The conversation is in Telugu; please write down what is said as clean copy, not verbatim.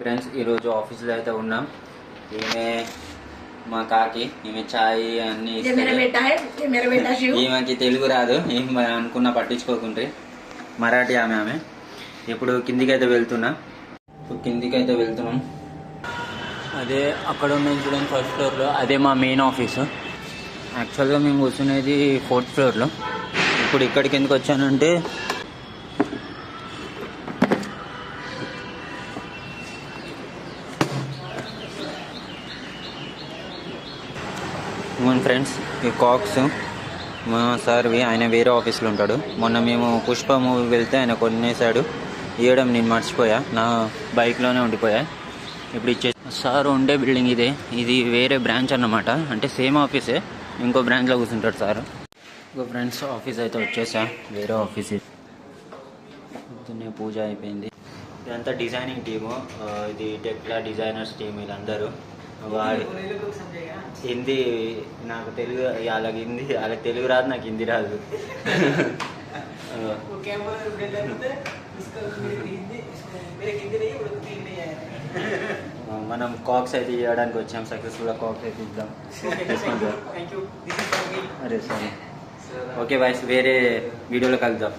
ఫ్రెండ్స్ ఈరోజు ఆఫీస్లో అయితే ఉన్నాం. ఈమె మా కాకి, ఈమె చాయ్ అన్నీ ఈమెకి తెలుగు రాదు, ఏం అనుకున్నా పట్టించుకోకుండ్రి. మరాఠీ ఆమె. ఇప్పుడు కిందికైతే వెళ్తున్నాం. అదే అక్కడ ఉన్న చూడండి, ఫస్ట్ ఫ్లోర్లో. అదే మా మెయిన్ ఆఫీసు. యాక్చువల్గా మేము కూర్చునేది 4th ఫ్లోర్లో. ఇప్పుడు ఇక్కడికి ఎందుకు వచ్చానంటే ఫ్రెండ్స్, ఈ కాక్స్ మా సార్వి. ఆయన వేరే ఆఫీస్లో ఉంటాడు. మొన్న మేము పుష్ప మూవీ వెళ్తే ఆయన కొనేసాడు. ఇవ్వడం నేను మర్చిపోయా, నా బైక్లోనే ఉండిపోయా. ఇప్పుడు ఇచ్చే సార్ ఉండే బిల్డింగ్ ఇదే. ఇది వేరే బ్రాంచ్ అన్నమాట, అంటే సేమ్ ఆఫీసే, ఇంకో బ్రాంచ్లో కూర్చుంటాడు సార్. ఇంకో ఫ్రెండ్స్ ఆఫీస్ అయితే వచ్చేసా, వేరే ఆఫీస్. పొద్దున్నే పూజ అయిపోయింది. ఇదంతా డిజైనింగ్ టీము. ఇది టెక్లా డిజైనర్స్ టీమ్. వీళ్ళందరూ వాడు హిందీ, నాకు తెలుగు, వాళ్ళకి తెలుగు రాదు, నాకు హిందీ రాదు. మనం కాక్స్ అయితే చేయడానికి వచ్చాం. సక్సెస్ఫుల్గా కాక్స్ అయితే ఇద్దాం. అరే సరే, ఓకే బాయ్స్, వేరే వీడియోలో కలుద్దాం.